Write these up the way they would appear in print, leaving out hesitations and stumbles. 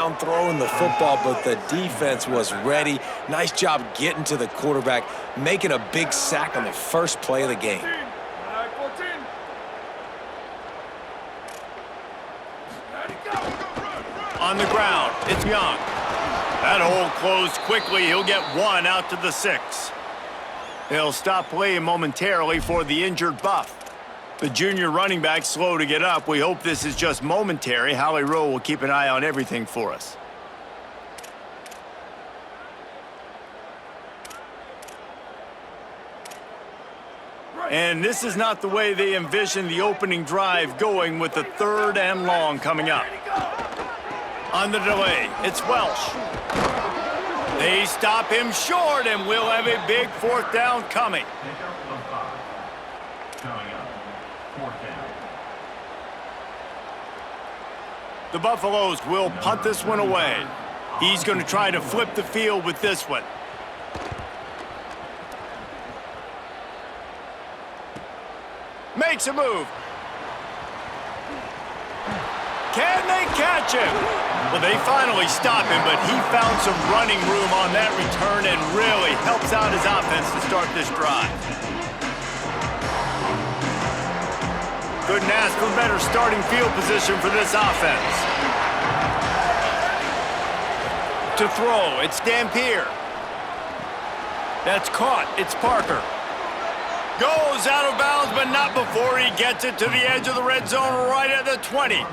down throwing the football, but the defense was ready. Nice job getting to the quarterback, making a big sack on the first play of the game. On the ground, it's Young. That hole closed quickly. He'll get one out to the 6. They'll stop playing momentarily for the injured Buff. The junior running back slow to get up. We hope this is just momentary. Howie Rowe will keep an eye on everything for us. And this is not the way they envisioned the opening drive going with the 3rd and long coming up. On the delay, it's Welsh. They stop him short, and we'll have a big 4th down coming. The Buffaloes will punt this one away. He's going to try to flip the field with this one. Makes a move. Can they catch him? Well, they finally stop him, but he found some running room on that return and really helps out his offense to start this drive. Couldn't ask for better starting field position for this offense. To throw, it's Dampier. That's caught, it's Parker. Goes out of bounds, but not before he gets it to the edge of the red zone right at the 20.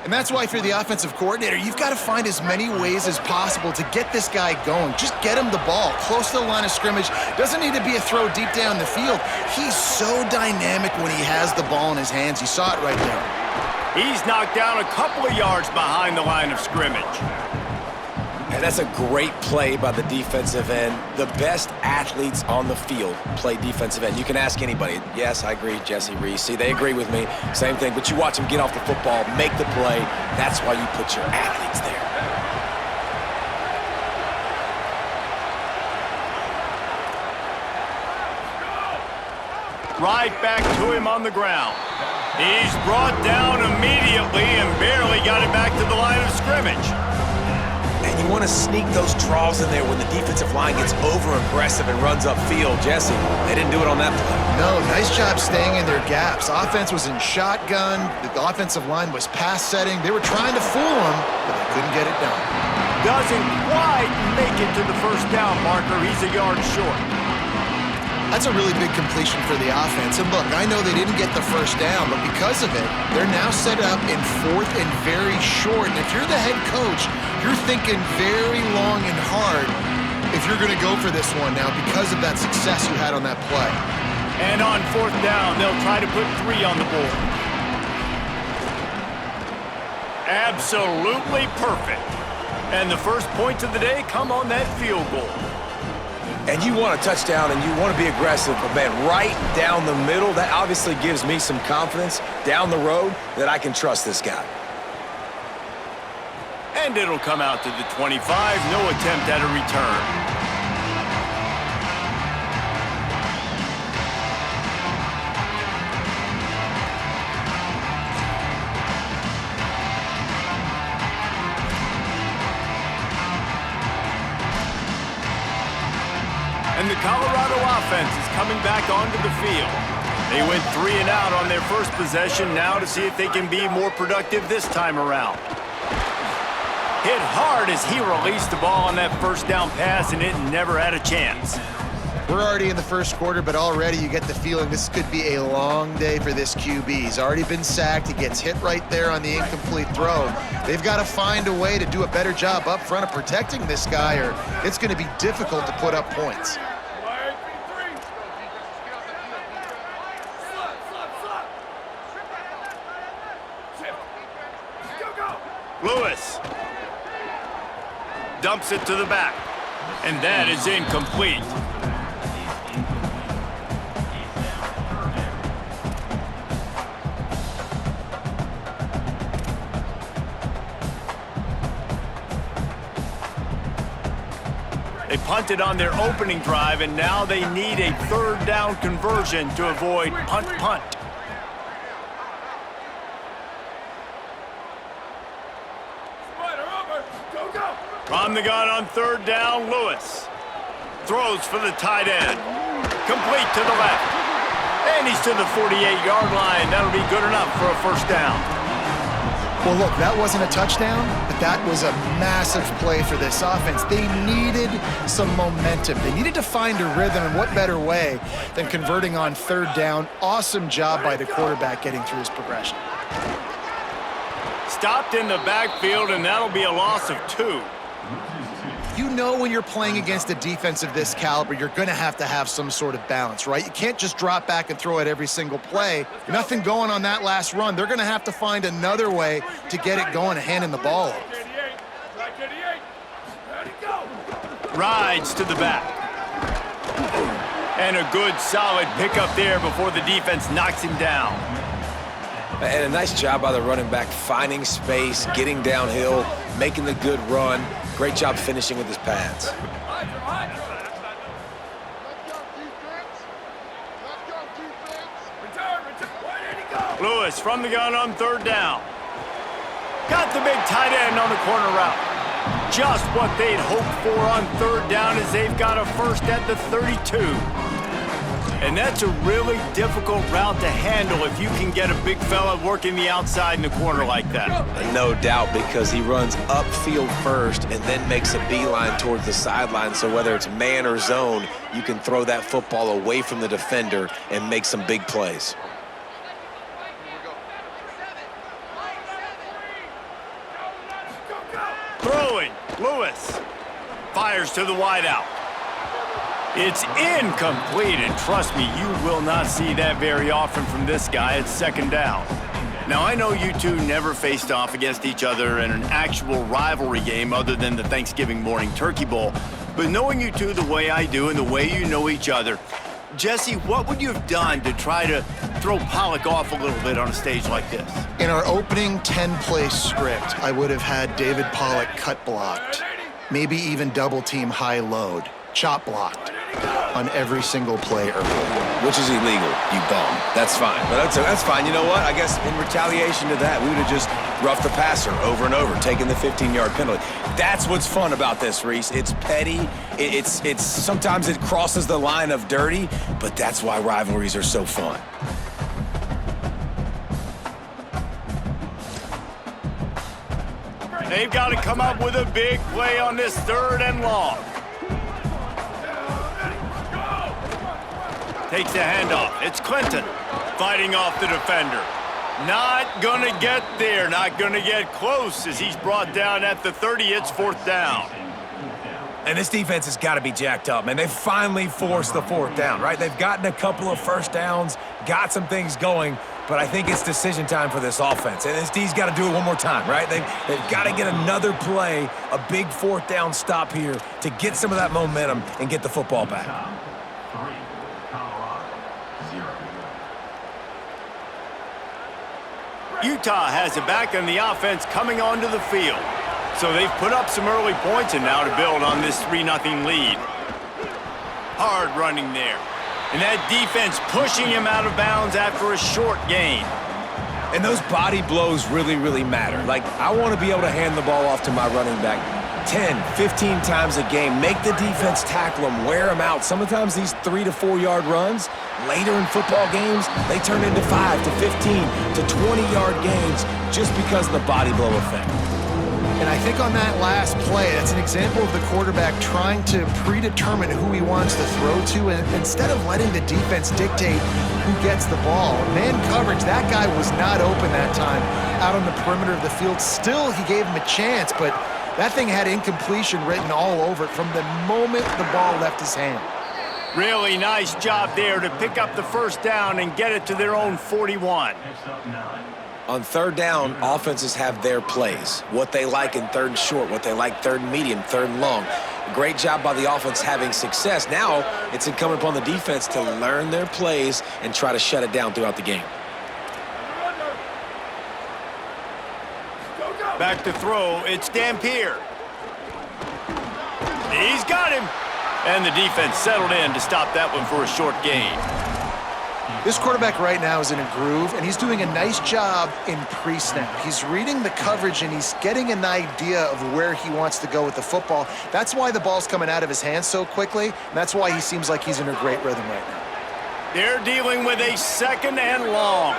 And that's why, if you're the offensive coordinator, you've got to find as many ways as possible to get this guy going. Just get him the ball close to the line of scrimmage. Doesn't need to be a throw deep down the field. He's so dynamic when he has the ball in his hands. You saw it right there. He's knocked down a couple of yards behind the line of scrimmage. And that's a great play by the defensive end. The best athletes on the field play defensive end. You can ask anybody. Yes, I agree, Jesse Reese. See, they agree with me. Same thing. But you watch them get off the football, make the play. That's why you put your athletes there. Right back to him on the ground. He's brought down immediately and barely got it back to the line of scrimmage. And you want to sneak those draws in there when the defensive line gets over-aggressive and runs upfield. Jesse, they didn't do it on that play. No, nice job staying in their gaps. Offense was in shotgun. The offensive line was pass setting. They were trying to fool him, but they couldn't get it done. Doesn't quite make it to the 1st down marker. He's a yard short. That's a really big completion for the offense. And look, I know they didn't get the 1st down, but because of it, they're now set up in 4th and very short. And if you're the head coach, you're thinking very long and hard if you're going to go for this one now because of that success you had on that play. And on 4th down, they'll try to put 3 on the board. Absolutely perfect. And the first points of the day come on that field goal. And you want a touchdown and you want to be aggressive, but man, right down the middle, that obviously gives me some confidence down the road that I can trust this guy. And it'll come out to the 25, no attempt at a return. And the Colorado offense is coming back onto the field. They went 3 and out on their first possession, now to see if they can be more productive this time around. Hit hard as he released the ball on that 1st down pass, and it never had a chance. We're already in the 1st quarter, but already you get the feeling this could be a long day for this QB. He's already been sacked. He gets hit right there on the incomplete throw. They've got to find a way to do a better job up front of protecting this guy, or it's going to be difficult to put up points. Lewis dumps it to the back, and that is incomplete. They punted on their opening drive, and now they need a 3rd down conversion to avoid punt. From the gun on third down, Lewis. Throws for the tight end. Complete to the left. And he's to the 48-yard line. That'll be good enough for a first down. Well, look, that wasn't a touchdown, but that was a massive play for this offense. They needed some momentum. They needed to find a rhythm, and what better way than converting on third down. Awesome job by the quarterback getting through his progression. Stopped in the backfield, and that'll be a loss of 2. You know when you're playing against a defense of this caliber, you're going to have some sort of balance, right? You can't just drop back and throw it every single play. Nothing going on that last run. They're going to have to find another way to get it going and handing the ball off. Rides to the back. And a good, solid pickup there before the defense knocks him down. And a nice job by the running back, finding space, getting downhill, making the good run. Great job finishing with his pads. Lewis from the gun on third down. Got the big tight end on the corner route. Just what they'd hoped for on third down as they've got a first at the 32. And that's a really difficult route to handle if you can get a big fella working the outside in the corner like that. No doubt, because he runs upfield first and then makes a beeline towards the sideline. So whether it's man or zone, you can throw that football away from the defender and make some big plays. Throwing, Lewis. Fires to the wideout. It's incomplete, and trust me, you will not see that very often from this guy at second down. Now, I know you two never faced off against each other in an actual rivalry game other than the Thanksgiving morning turkey bowl, but knowing you two the way I do and the way you know each other, Jesse, what would you have done to try to throw Pollock off a little bit on a stage like this? In our opening 10-play script, I would have had David Pollock cut blocked, maybe even double team high load, chop blocked on every single play early. Which is illegal, you bum. That's fine. But that's fine. You know what? I guess in retaliation to that, we would have just roughed the passer over and over, taking the 15-yard penalty. That's what's fun about this, Reese. It's petty. It's sometimes it crosses the line of dirty, but that's why rivalries are so fun. They've got to come up with a big play on this third and long. Takes the handoff. It's Clinton fighting off the defender. Not gonna get there, not gonna get close as he's brought down at the 30. It's fourth down. And this defense has got to be jacked up, man. They finally forced the fourth down, right? They've gotten a couple of first downs, got some things going, but I think it's decision time for this offense. And this D's got to do it one more time, right? They've got to get another play, a big fourth down stop here to get some of that momentum and get the football back. Utah has it back on the offense coming onto the field. So they've put up some early points and now to build on this 3-0 lead. Hard running there. And that defense pushing him out of bounds after a short gain. And those body blows really, really matter. Like, I want to be able to hand the ball off to my running back 10, 15 times a game. Make the defense tackle them, wear them out. Sometimes these 3 to 4 yard runs, later in football games, they turn into 5 to 15 to 20-yard gains just because of the body blow effect. And I think on that last play, that's an example of the quarterback trying to predetermine who he wants to throw to, and instead of letting the defense dictate who gets the ball. Man coverage, that guy was not open that time out on the perimeter of the field. Still, he gave him a chance, but that thing had incompletion written all over it from the moment the ball left his hand. Really nice job there to pick up the first down and get it to their own 41. On third down, offenses have their plays. What they like in third and short, what they like third and medium, third and long. Great job by the offense having success. Now it's incumbent upon the defense to learn their plays and try to shut it down throughout the game. Back to throw, it's Dampier. He's got him. And the defense settled in to stop that one for a short gain. This quarterback right now is in a groove, and he's doing a nice job in pre-snap. He's reading the coverage, and he's getting an idea of where he wants to go with the football. That's why the ball's coming out of his hands so quickly, and that's why he seems like he's in a great rhythm right now. They're dealing with a 2nd and long.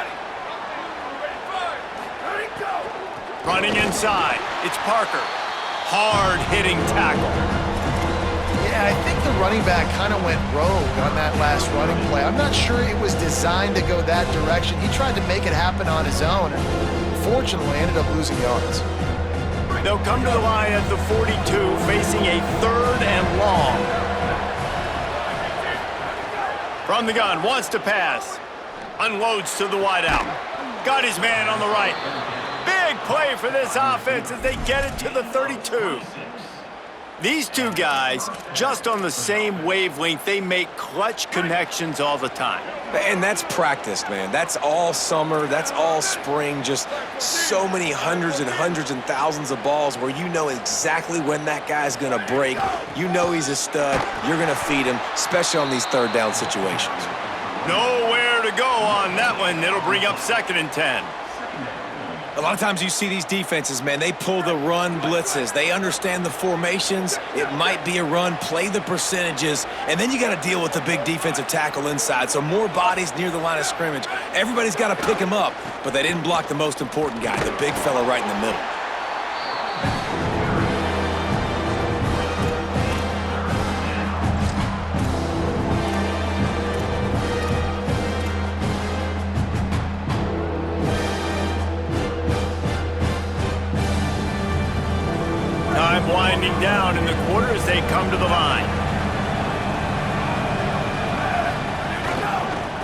Running inside, it's Parker. Hard-hitting tackle. Yeah, I think the running back kind of went rogue on that last running play. I'm not sure it was designed to go that direction. He tried to make it happen on his own, and fortunately ended up losing yards. They'll come to the line at the 42, facing a 3rd and long. From the gun, wants to pass. Unloads to the wideout. Got his man on the right. Big play for this offense as they get it to the 32. These two guys, just on the same wavelength, they make clutch connections all the time. And that's practice, man. That's all summer. That's all spring. Just so many hundreds and thousands of balls where you know exactly when that guy's going to break. You know he's a stud. You're going to feed him, especially on these 3rd down situations. Nowhere to go on that one. It'll bring up 2nd and 10. A lot of times you see these defenses, man, they pull the run blitzes. They understand the formations. It might be a run, play the percentages, and then you got to deal with the big defensive tackle inside. So more bodies near the line of scrimmage. Everybody's got to pick him up, but they didn't block the most important guy, the big fella right in the middle. Time winding down in the quarter as they come to the line.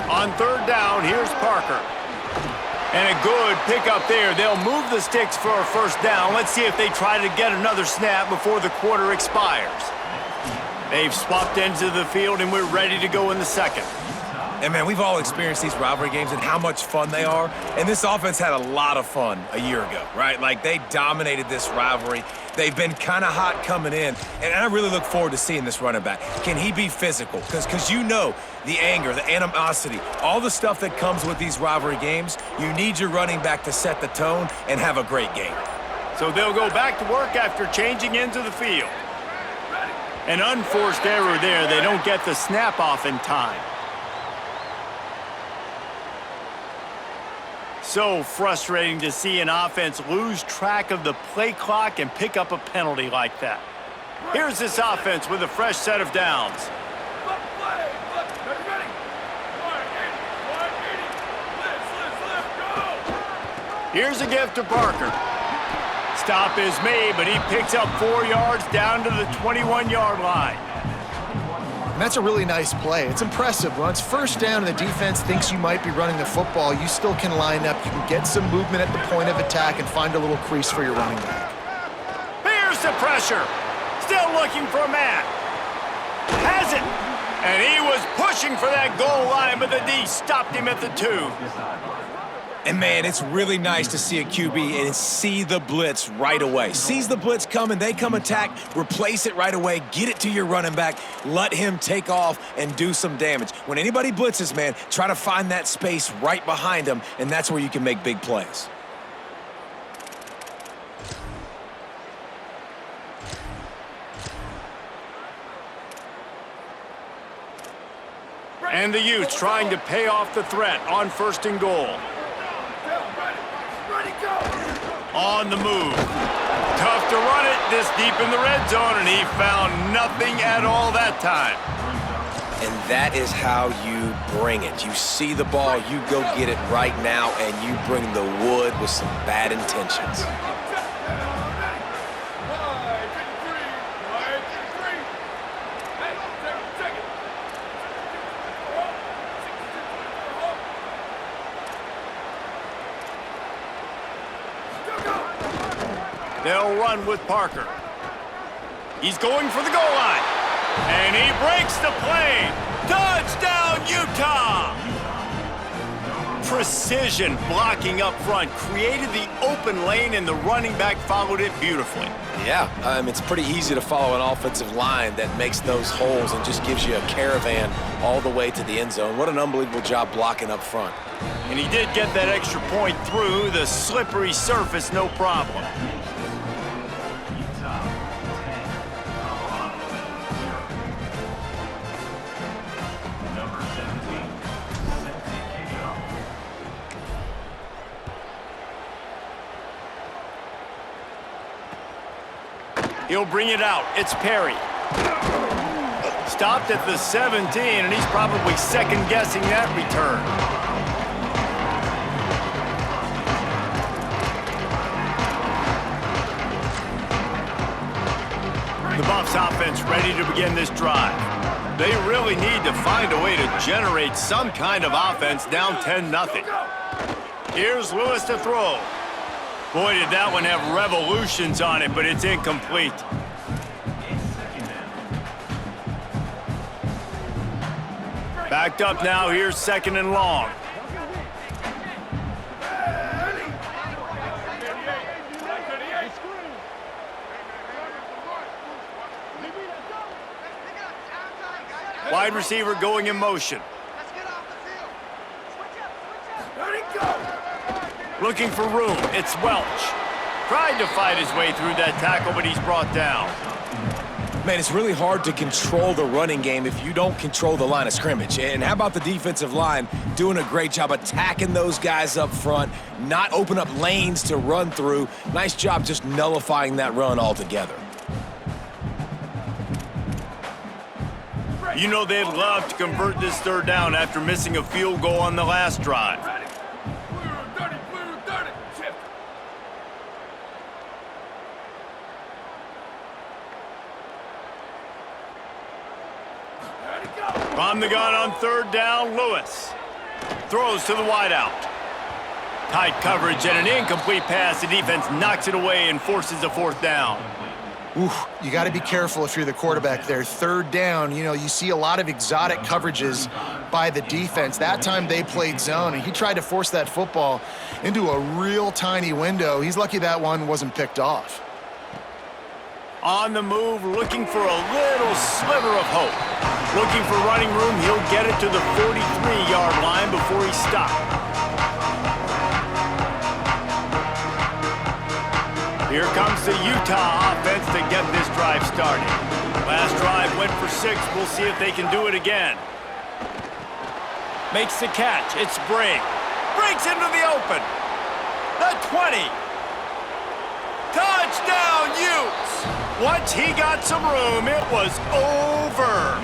On 3rd down, here's Parker. And a good pickup there. They'll move the sticks for a 1st down. Let's see if they try to get another snap before the quarter expires. They've swapped ends of the field, and we're ready to go in the 2nd. And, man, we've all experienced these rivalry games and how much fun they are. And this offense had a lot of fun a year ago, right? Like, they dominated this rivalry. They've been kind of hot coming in. And I really look forward to seeing this running back. Can he be physical? Because you know the anger, the animosity, all the stuff that comes with these rivalry games, you need your running back to set the tone and have a great game. So they'll go back to work after changing into the field. An unforced error there. They don't get the snap off in time. So frustrating to see an offense lose track of the play clock and pick up a penalty like that. Here's this offense with a fresh set of downs. Here's a gift to Parker. Stop is made, but he picks up 4 yards down to the 21-yard line. And that's a really nice play. It's impressive. When it's 1st down and the defense thinks you might be running the football, you still can line up. You can get some movement at the point of attack and find a little crease for your running back. Here's the pressure. Still looking for Matt. Has it. And he was pushing for that goal line, but the D stopped him at the 2. And, man, it's really nice to see a QB and see the blitz right away. Sees the blitz coming, they come attack, replace it right away, get it to your running back, let him take off and do some damage. When anybody blitzes, man, try to find that space right behind them, and that's where you can make big plays. And the Utes trying to pay off the threat on 1st and goal. On the move. Tough to run it this deep in the red zone, and he found nothing at all that time. And that is how you bring it. You see the ball, you go get it right now, and you bring the wood with some bad intentions. They'll run with Parker. He's going for the goal line. And he breaks the play. Touchdown, Utah! precision blocking up front, created the open lane, and the running back followed it beautifully. Yeah, it's pretty easy to follow an offensive line that makes those holes and just gives you a caravan all the way to the end zone. What an unbelievable job blocking up front. And he did get that extra point through the slippery surface, no problem. He'll bring it out. It's Perry. Stopped at the 17, and he's probably second-guessing that return. The Buffs offense ready to begin this drive. They really need to find a way to generate some kind of offense down 10-0. Here's Lewis to throw. Boy, did that one have revolutions on it, but it's incomplete. Backed up now, here's 2nd and long. Wide receiver going in motion. Looking for room, it's Welch. Tried to fight his way through that tackle, but he's brought down. Man, it's really hard to control the running game if you don't control the line of scrimmage. And how about the defensive line doing a great job attacking those guys up front, not open up lanes to run through. Nice job just nullifying that run altogether. You know they'd love to convert this 3rd down after missing a field goal on the last drive. From the gun on 3rd down, Lewis. Throws to the wideout. Tight coverage and an incomplete pass. The defense knocks it away and forces a 4th down. Oof, you got to be careful if you're the quarterback there. 3rd down, you know, you see a lot of exotic coverages by the defense. That time they played zone, and he tried to force that football into a real tiny window. He's lucky that one wasn't picked off. On the move, looking for a little sliver of hope. Looking for running room, he'll get it to the 43-yard line before he stopped. Here comes the Utah offense to get this drive started. Last drive went for 6. We'll see if they can do it again. Makes the catch. It's Briggs. Briggs into the open. The 20. Touchdown, Utes! Once he got some room, it was over.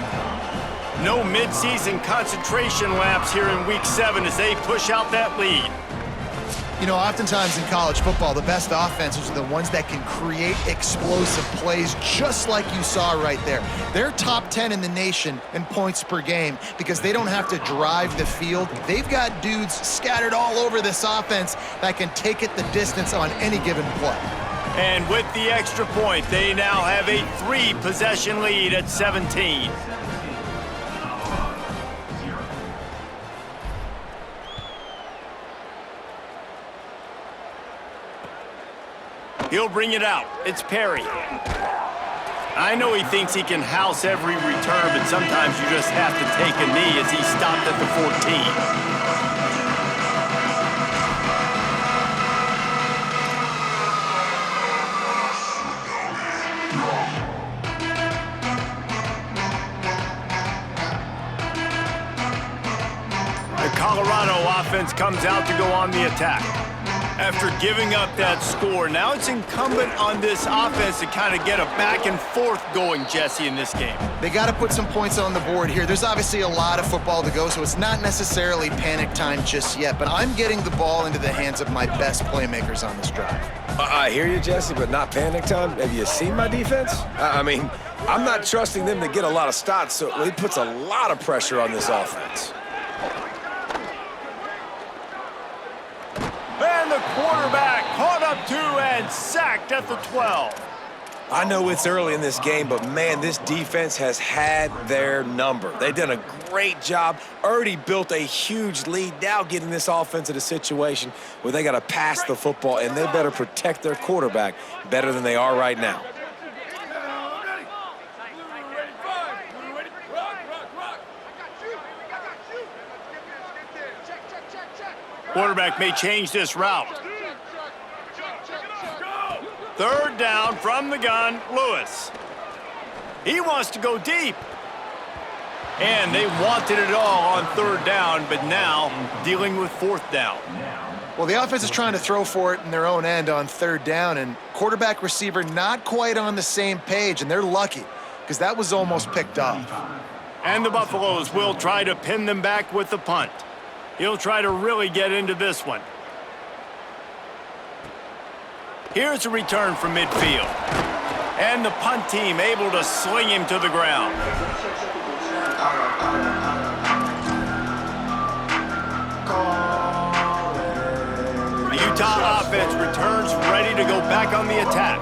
No midseason concentration laps here in Week 7 as they push out that lead. You know, oftentimes in college football, the best offenses are the ones that can create explosive plays, just like you saw right there. They're top 10 in the nation in points per game because they don't have to drive the field. They've got dudes scattered all over this offense that can take it the distance on any given play. And with the extra point, they now have a 3-possession lead at 17. He'll bring it out. It's Perry. I know he thinks he can house every return, but sometimes you just have to take a knee as he stopped at the 14. Colorado offense comes out to go on the attack. After giving up that score, now it's incumbent on this offense to kind of get a back and forth going, Jesse, in this game. They got to put some points on the board here. There's obviously a lot of football to go, so it's not necessarily panic time just yet, but I'm getting the ball into the hands of my best playmakers on this drive. I hear you, Jesse, but not panic time. Have you seen my defense? I mean, I'm not trusting them to get a lot of stops, so it puts a lot of pressure on this offense. And the quarterback caught up to and sacked at the 12. I know it's early in this game, but man, this defense has had their number. They've done a great job, already built a huge lead, now getting this offense in a situation where they got to pass the football, and they better protect their quarterback better than they are right now. Quarterback may change this route. Third down from the gun, Lewis. He wants to go deep. And they wanted it all on third down, but now dealing with fourth down. Well, the offense is trying to throw for it in their own end on third down, and quarterback receiver not quite on the same page, and they're lucky because that was almost picked up. And the Buffaloes will try to pin them back with the punt. He'll try to really get into this one. Here's a return from midfield. And the punt team able to sling him to the ground. The Utah offense returns ready to go back on the attack.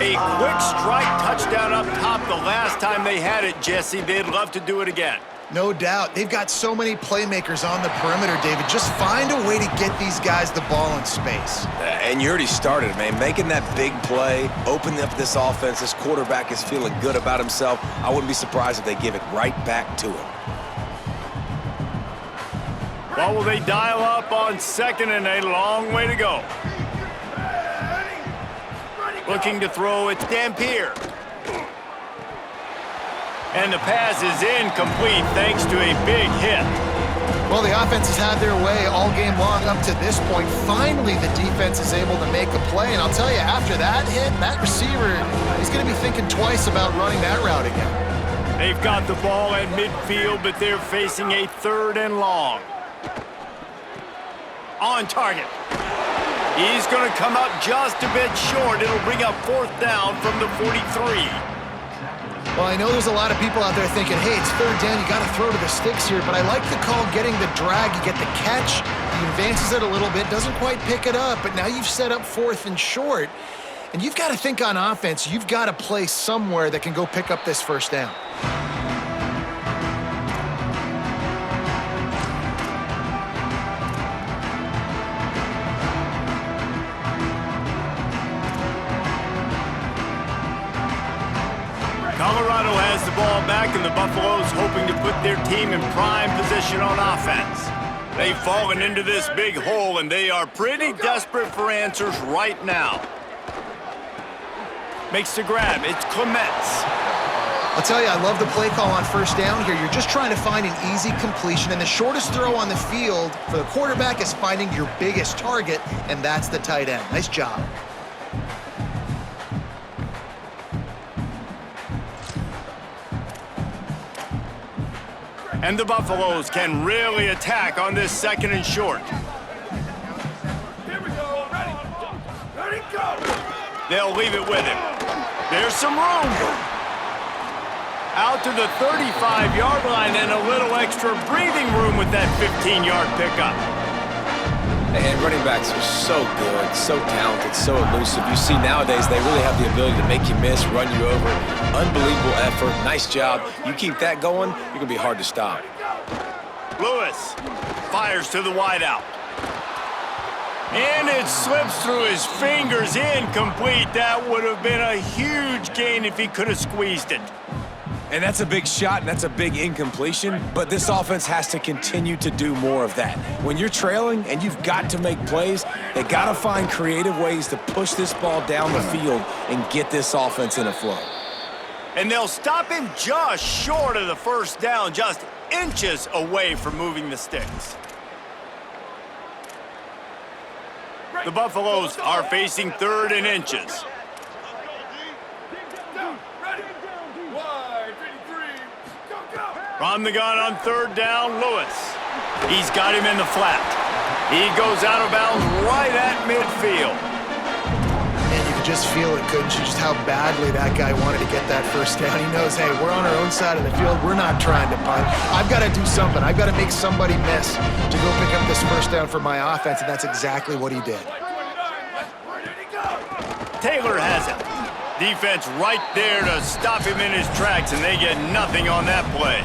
A quick strike touchdown up top the last time they had it, Jesse. They'd love to do it again. No doubt. They've got so many playmakers on the perimeter, David. Just find a way to get these guys the ball in space. And you already started, man. Making that big play, opening up this offense. This quarterback is feeling good about himself. I wouldn't be surprised if they give it right back to him. Well, will they dial up on second and a long way to go? Looking to throw, it's Dampier. And the pass is incomplete thanks to a big hit. Well, the offense has had their way all game long up to this point. Finally, the defense is able to make a play. And I'll tell you, after that hit, that receiver, he's going to be thinking twice about running that route again. They've got the ball at midfield, but they're facing a third and long. On target. He's going to come up just a bit short. It'll bring up fourth down from the 43. Well, I know there's a lot of people out there thinking, hey, it's third down, you got to throw to the sticks here, but I like the call getting the drag. You get the catch, he advances it a little bit, doesn't quite pick it up, but now you've set up fourth and short, and you've got to think on offense, you've got to play somewhere that can go pick up this first down. Colorado has the ball back, and the Buffaloes hoping to put their team in prime position on offense. They've fallen into this big hole, and they are pretty desperate for answers right now. Makes the grab. It's Clements. I'll tell you, I love the play call on first down here. You're just trying to find an easy completion, and the shortest throw on the field for the quarterback is finding your biggest target, and that's the tight end. Nice job. And the Buffaloes can really attack on this second and short. Here we go. Ready. Ready, go. They'll leave it with him. There's some room. Out to the 35-yard line and a little extra breathing room with that 15-yard pickup. And running backs are so good, so talented, so elusive. You see nowadays they really have the ability to make you miss, run you over. Unbelievable effort. Nice job. You keep that going, you're going to be hard to stop. Lewis fires to the wideout. And it slips through his fingers, incomplete. That would have been a huge gain if he could have squeezed it. And that's a big shot, and that's a big incompletion, but this offense has to continue to do more of that. When you're trailing and you've got to make plays, they got to find creative ways to push this ball down the field and get this offense in a flow. And they'll stop him just short of the first down, just inches away from moving the sticks. The Buffaloes are facing third and inches. From the gun on third down, Lewis. He's got him in the flat. He goes out of bounds right at midfield. And you could just feel it, couldn't you? Just how badly that guy wanted to get that first down. He knows, hey, we're on our own side of the field. We're not trying to punt. I've got to do something. I've got to make somebody miss to go pick up this first down for my offense, and that's exactly what he did. Taylor has it. Defense right there to stop him in his tracks, and they get nothing on that play.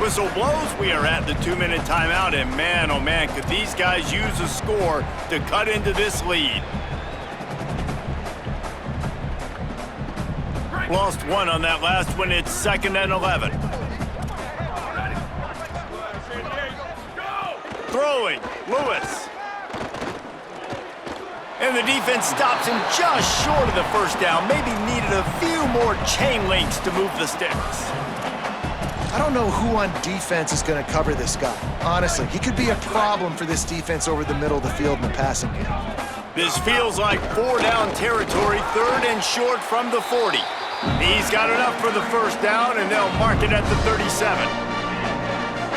Whistle blows, we are at the 2-minute timeout, and man, oh man, could these guys use a score to cut into this lead. Lost one on that last one. It's 2nd and 11. Throwing, Lewis. And the defense stops him just short of the first down. Maybe needed a few more chain links to move the sticks. I don't know who on defense is going to cover this guy. Honestly, he could be a problem for this defense over the middle of the field in the passing game. This feels like 4-down territory, 3rd and short from the 40. He's got enough for the first down, and they'll mark it at the 37.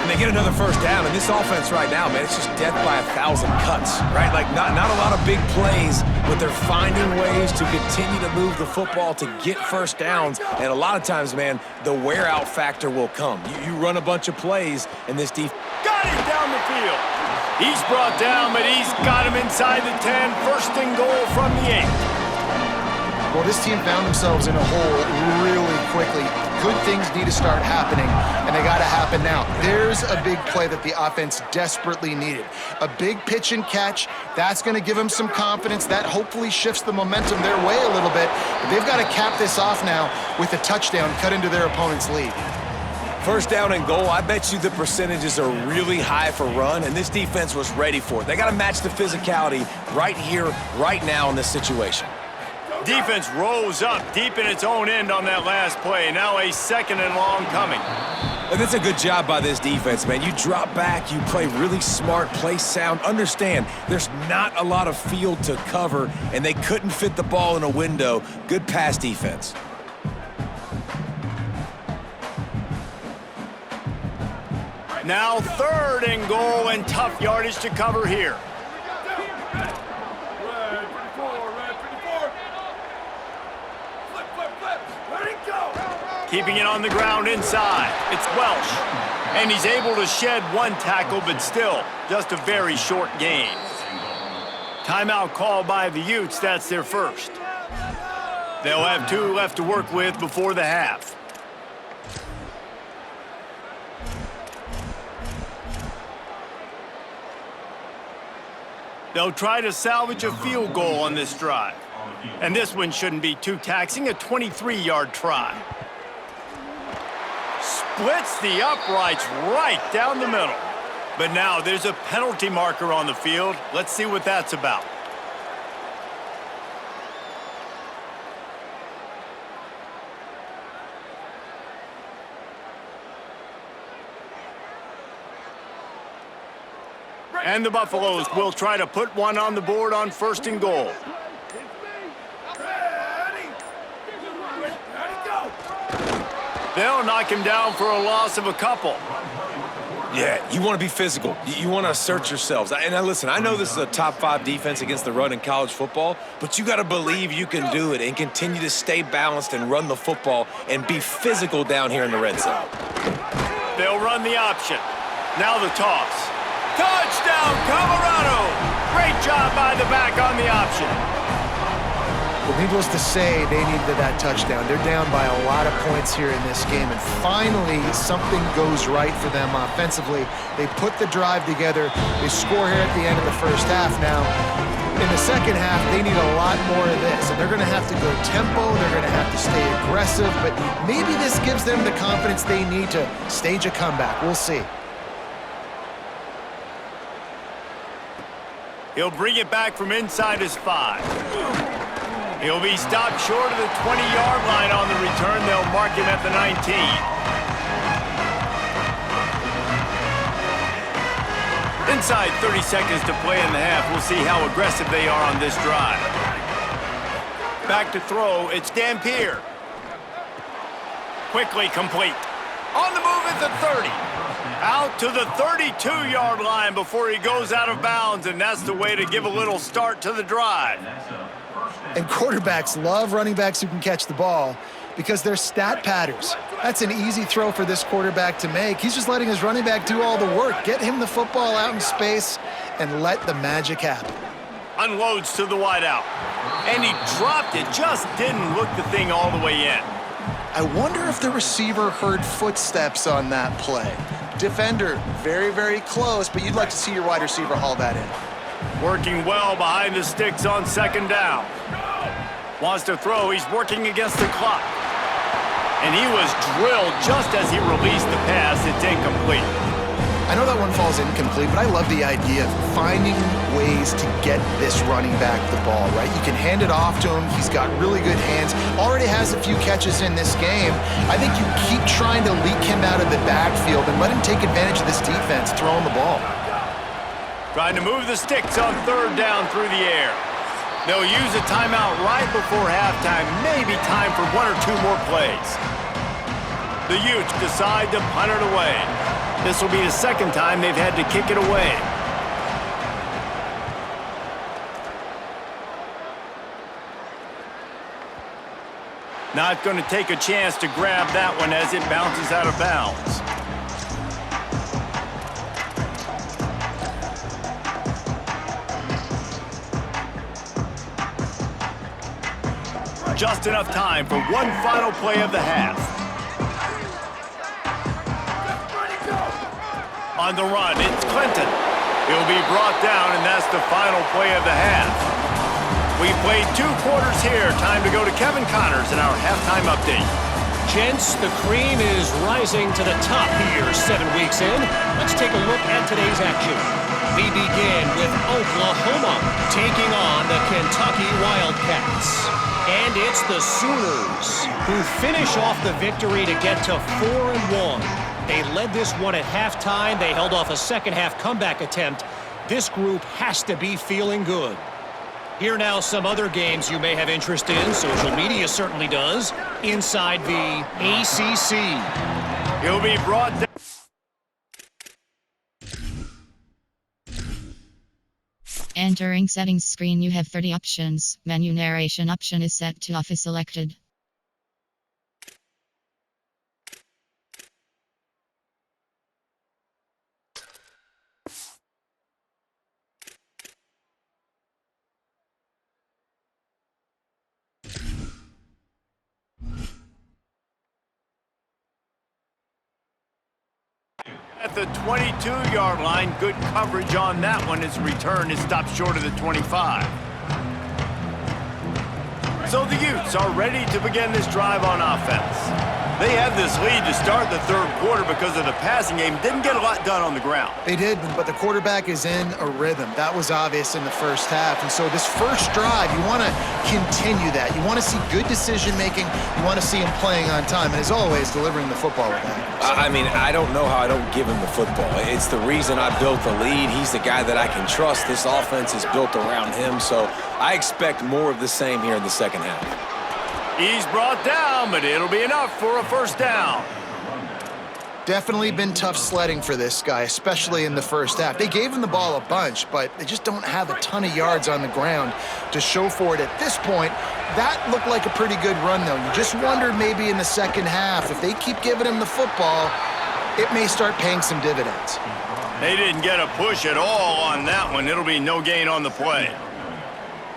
And they get another first down, and this offense right now, man, it's just death by 1,000 cuts, right? Like, not a lot of big plays, but they're finding ways to continue to move the football to get first downs. And a lot of times, man, the wear-out factor will come. You run a bunch of plays, and this defense... Got him down the field. He's brought down, but he's got him inside the 10. 1st and goal from the 8. Well, this team found themselves in a hole really quickly. Good things need to start happening, and they got to happen now. There's a big play that the offense desperately needed. A big pitch and catch. That's going to give them some confidence. That hopefully shifts the momentum their way a little bit. But they've got to cap this off now with a touchdown cut into their opponent's lead. First down and goal, I bet you the percentages are really high for run, and this defense was ready for it. They got to match the physicality right here, right now in this situation. Defense rose up deep in its own end on that last play. Now a 2nd and long coming. And that's a good job by this defense, man. You drop back, you play really smart, play sound. Understand, there's not a lot of field to cover, and they couldn't fit the ball in a window. Good pass defense. Now 3rd and goal, and tough yardage to cover here. Keeping it on the ground inside. It's Welsh. And he's able to shed one tackle, but still, just a very short gain. Timeout called by the Utes. That's their first. They'll have 2 left to work with before the half. They'll try to salvage a field goal on this drive. And this one shouldn't be too taxing, a 23-yard try. Splits the uprights right down the middle. But now there's a penalty marker on the field. Let's see what that's about. And the Buffaloes will try to put one on the board on 1st and goal. They'll knock him down for a loss of a couple. Yeah, you want to be physical. You want to assert yourselves. And now listen, I know this is a top 5 defense against the run in college football, but you got to believe you can do it and continue to stay balanced and run the football and be physical down here in the red zone. They'll run the option. Now the toss. Touchdown, Colorado! Great job by the back on the option. Well, needless to say, they needed that touchdown. They're down by a lot of points here in this game, and finally something goes right for them offensively. They put the drive together. They score here at the end of the first half. Now, in the second half, they need a lot more of this, and they're going to have to go tempo. They're going to have to stay aggressive, but maybe this gives them the confidence they need to stage a comeback. We'll see. He'll bring it back from inside his 5. He'll be stopped short of the 20-yard line on the return. They'll mark him at the 19. Inside 30 seconds to play in the half. We'll see how aggressive they are on this drive. Back to throw. It's Dampier. Quickly complete. On the move at the 30. Out to the 32-yard line before he goes out of bounds, and that's the way to give a little start to the drive. And quarterbacks love running backs who can catch the ball because they're stat patters. That's an easy throw for this quarterback to make. He's just letting his running back do all the work. Get him the football out in space and let the magic happen. Unloads to the wideout. And he dropped it, just didn't look the thing all the way in. I wonder if the receiver heard footsteps on that play. Defender, very, very close, but you'd like to see your wide receiver haul that in. Working well behind the sticks on second down. Wants to throw, he's working against the clock. And he was drilled just as he released the pass. It's incomplete. I know that one falls incomplete, but I love the idea of finding ways to get this running back the ball, right? You can hand it off to him. He's got really good hands. Already has a few catches in this game. I think you keep trying to leak him out of the backfield and let him take advantage of this defense throwing the ball. Trying to move the sticks on third down through the air. They'll use a timeout right before halftime. Maybe time for one or two more plays. The Utes decide to punt it away. This will be the second time they've had to kick it away. Not going to take a chance to grab that one as it bounces out of bounds. Just enough time for one final play of the half. On the run, it's Clinton. He'll be brought down, and that's the final play of the half. We've played 2 quarters here. Time to go to Kevin Connors in our halftime update. Gents, the cream is rising to the top here 7 weeks in. Let's take a look at today's action. We begin with Oklahoma taking on the Kentucky Wildcats. And it's the Sooners who finish off the victory to get to 4-1. They led this one at halftime. They held off a second-half comeback attempt. This group has to be feeling good. Here now some other games you may have interest in. Social media certainly does. Inside the ACC. He'll be brought down. Entering settings screen, you have 30 options. Menu narration option is set to off is selected. At the 22-yard line, good coverage on that one as return is stopped short of the 25. So the Utes are ready to begin this drive on offense. They had this lead to start the third quarter because of the passing game. Didn't get a lot done on the ground. They did, but the quarterback is in a rhythm. That was obvious in the first half. And so this first drive, you want to continue that. You want to see good decision-making. You want to see him playing on time. And as always, delivering the football with that. I mean, I don't know how I don't give him the football. It's the reason I built the lead. He's the guy that I can trust. This offense is built around him. So I expect more of the same here in the second half. He's brought down, but it'll be enough for a first down. Definitely been tough sledding for this guy, especially in the first half. They gave him the ball a bunch, but they just don't have a ton of yards on the ground to show for it at this point. That looked like a pretty good run, though. You just wondered maybe in the second half, if they keep giving him the football, it may start paying some dividends. They didn't get a push at all on that one. It'll be no gain on the play.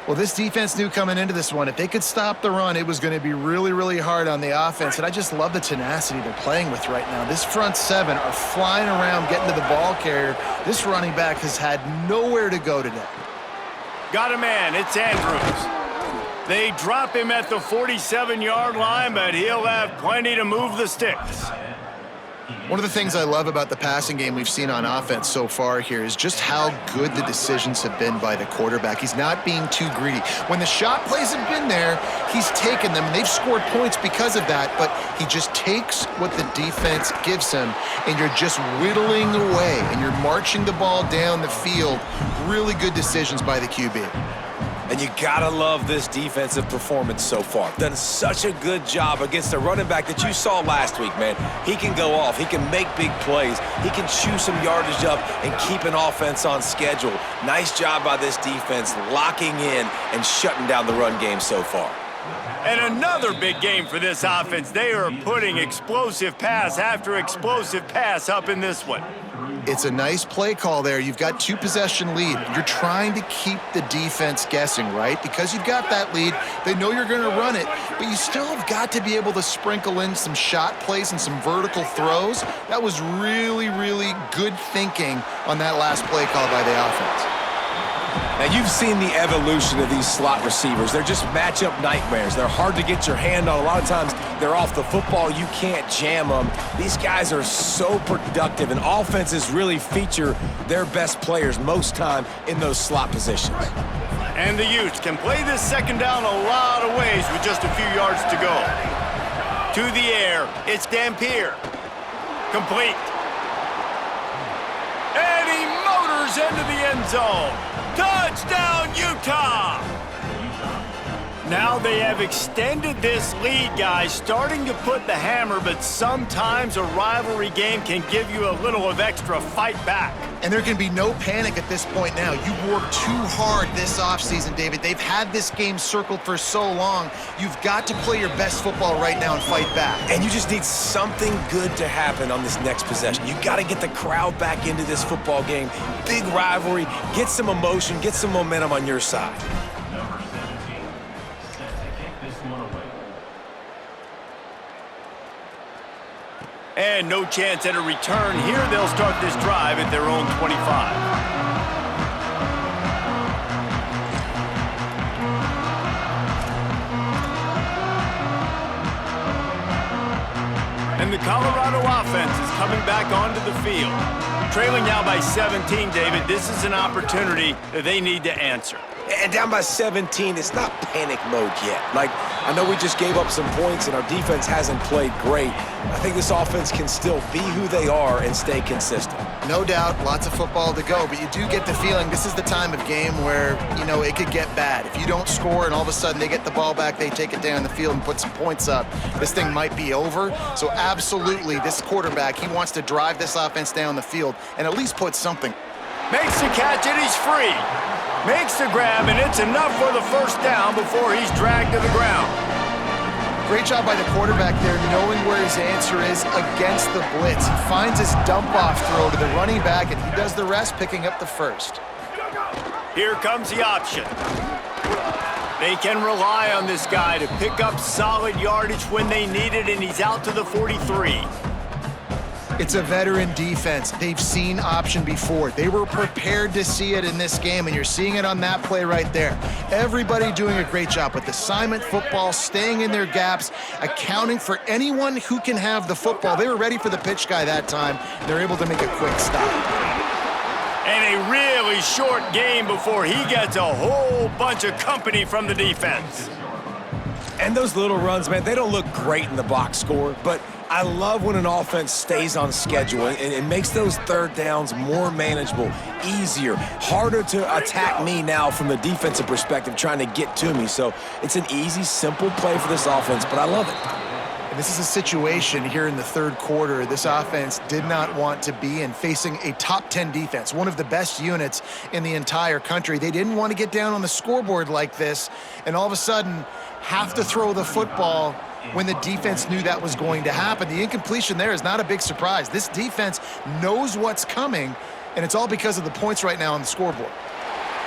Well, this defense knew coming into this one, if they could stop the run, it was going to be really, really hard on the offense. And I just love the tenacity they're playing with right now. This front seven are flying around, getting to the ball carrier. This running back has had nowhere to go today. Got a man. It's Andrews. They drop him at the 47-yard line, but he'll have plenty to move the sticks. One of the things I love about the passing game we've seen on offense so far here is just how good the decisions have been by the quarterback. He's not being too greedy. When the shot plays have been there, he's taken them, and they've scored points because of that, but he just takes what the defense gives him, and you're just whittling away, and you're marching the ball down the field. Really good decisions by the QB. And you gotta love this defensive performance so far. Done such a good job against a running back that you saw last week, man. He can go off. He can make big plays. He can chew some yardage up and keep an offense on schedule. Nice job by this defense locking in and shutting down the run game so far. And another big game for this offense. They are putting explosive pass after explosive pass up in this one. It's a nice play call there. You've got 2-possession lead. You're trying to keep the defense guessing, right? Because you've got that lead, they know you're going to run it, but you still have got to be able to sprinkle in some shot plays and some vertical throws. That was really, really good thinking on that last play call by the offense. Now, you've seen the evolution of these slot receivers. They're just matchup nightmares. They're hard to get your hand on. A lot of times, they're off the football. You can't jam them. These guys are so productive, and offenses really feature their best players most time in those slot positions. And the Utes can play this second down a lot of ways with just a few yards to go. To the air, it's Dampier. Complete. And he motors into the end zone. Touchdown, Utah! Now they have extended this lead, guys, starting to put the hammer, but sometimes a rivalry game can give you a little of extra fight back. And there can be no panic at this point now. You worked too hard this offseason, David. They've had this game circled for so long. You've got to play your best football right now and fight back. And you just need something good to happen on this next possession. You got to get the crowd back into this football game. Big rivalry. Get some emotion. Get some momentum on your side. And no chance at a return here. They'll start this drive at their own 25. And the Colorado offense is coming back onto the field. Trailing now by 17, David. This is an opportunity that they need to answer. And down by 17, it's not panic mode yet. Like, I know we just gave up some points and our defense hasn't played great. I think this offense can still be who they are and stay consistent. No doubt, lots of football to go, but you do get the feeling this is the time of game where, you know, it could get bad. If you don't score and all of a sudden they get the ball back, they take it down the field and put some points up, this thing might be over. So absolutely, this quarterback, he wants to drive this offense down the field and at least put something. Makes the catch and he's free. Makes the grab, and it's enough for the first down before he's dragged to the ground. Great job by the quarterback there, knowing where his answer is against the blitz. He finds his dump-off throw to the running back, and he does the rest, picking up the first. Here comes the option. They can rely on this guy to pick up solid yardage when they need it, and he's out to the 43. It's a veteran defense. They've seen option before. They were prepared to see it in this game, and you're seeing it on that play right there. Everybody doing a great job with assignment football, staying in their gaps, accounting for anyone who can have the football. They were ready for the pitch guy that time. They're able to make a quick stop. And a really short game before he gets a whole bunch of company from the defense. And those little runs, man, they don't look great in the box score, but I love when an offense stays on schedule and it makes those third downs more manageable, easier, harder to attack me now from the defensive perspective trying to get to me. So it's an easy, simple play for this offense, but I love it. And this is a situation here in the third quarter this offense did not want to be in, facing a top 10 defense, one of the best units in the entire country. They didn't want to get down on the scoreboard like this and all of a sudden have to throw the football when the defense knew that was going to happen. The incompletion there is not a big surprise. This defense knows what's coming, and it's all because of the points right now on the scoreboard.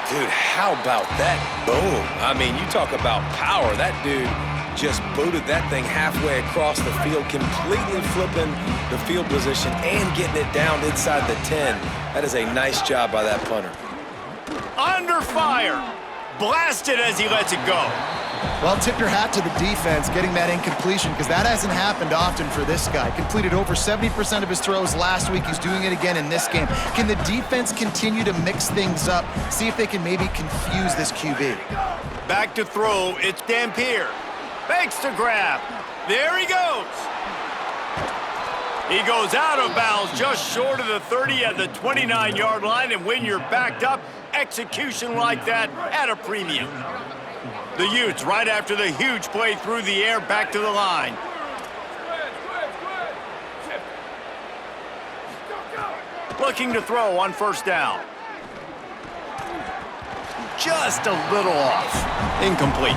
Dude, how about that boom? I mean, you talk about power. That dude just booted that thing halfway across the field, completely flipping the field position and getting it down inside the 10. That is a nice job by that punter. Under fire. Blasted as he lets it go. Well, tip your hat to the defense getting that incompletion because that hasn't happened often for this guy. Completed over 70% of his throws last week. He's doing it again in this game. Can the defense continue to mix things up, see if they can maybe confuse this QB? Back to throw, it's Dampier. Makes the grab. There he goes. He goes out of bounds just short of the 30 at the 29-yard line, and when you're backed up, execution like that at a premium. The Utes right after the huge play through the air back to the line. Looking to throw on first down. Just a little off. Incomplete.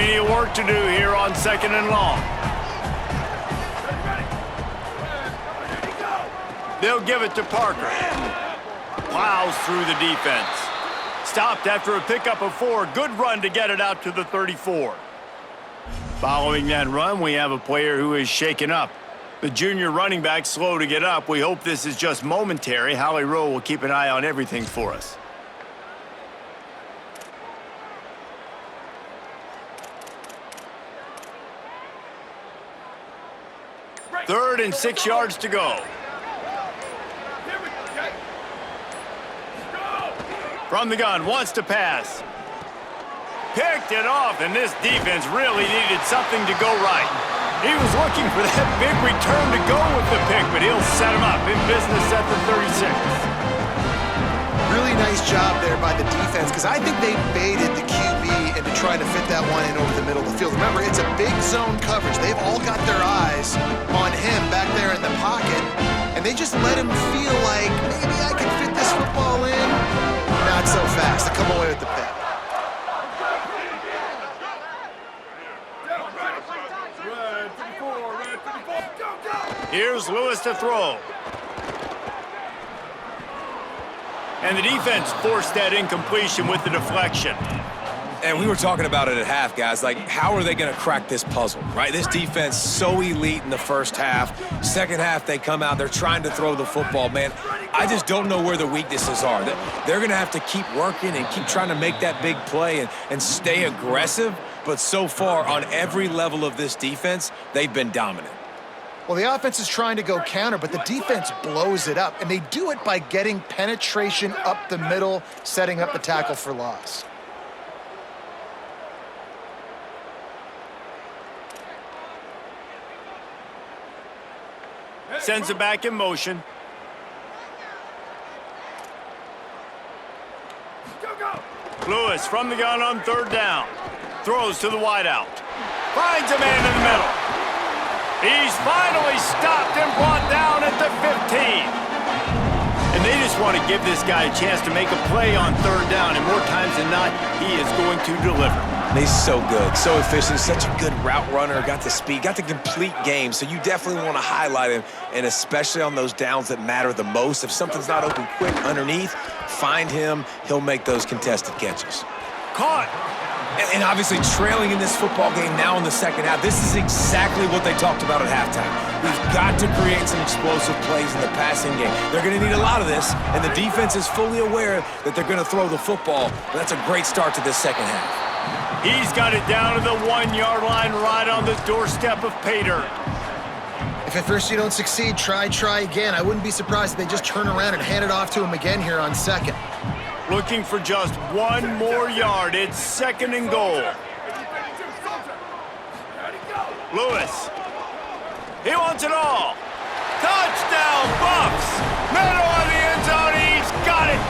Plenty of work to do here on 2nd and long. They'll give it to Parker. Plows through the defense. Stopped after a pickup of 4. Good run to get it out to the 34. Following that run, we have a player who is shaken up. The junior running back slow to get up. We hope this is just momentary. Howie Rowe will keep an eye on everything for us. Third and 6 yards to go. From the gun, wants to pass. Picked it off, and this defense really needed something to go right. He was looking for that big return to go with the pick, but he'll set him up in business at the 36. Really nice job there by the defense, because I think they baited the QB into trying to fit that one in over the middle of the field. Remember, it's a big zone coverage. They've all got their eyes on him back there in the pocket, and they just let him feel like, maybe I can fit this football in. Not so fast to come away with the pick. Here's Lewis to throw. And the defense forced that incompletion with the deflection. And we were talking about it at half, guys. Like, how are they going to crack this puzzle, right? This defense so elite in the first half. Second half, they come out. They're trying to throw the football, man. I just don't know where the weaknesses are. They're going to have to keep working and keep trying to make that big play and stay aggressive. But so far, on every level of this defense, they've been dominant. Well, the offense is trying to go counter, but the defense blows it up. And they do it by getting penetration up the middle, setting up the tackle for loss. Sends it back in motion. Lewis from the gun on 3rd down. Throws to the wideout. Finds a man in the middle. He's finally stopped and brought down at the 15. And they just want to give this guy a chance to make a play on 3rd down. And more times than not, he is going to deliver. He's so good, so efficient, such a good route runner, got the speed, got the complete game. So you definitely want to highlight him, and especially on those downs that matter the most. If something's not open quick underneath, find him. He'll make those contested catches. Caught. And obviously trailing in this football game now in the second half, this is exactly what they talked about at halftime. We've got to create some explosive plays in the passing game. They're going to need a lot of this, and the defense is fully aware that they're going to throw the football. But that's a great start to this second half. He's got it down to the 1-yard line right on the doorstep of Pater. If at first you don't succeed, try again. I wouldn't be surprised if they just turn around and hand it off to him again here on 2nd. Looking for just 1 more yard. It's 2nd and goal. Lewis. He wants it all. Touchdown, Buffs. Middle of the end zone. He's got it.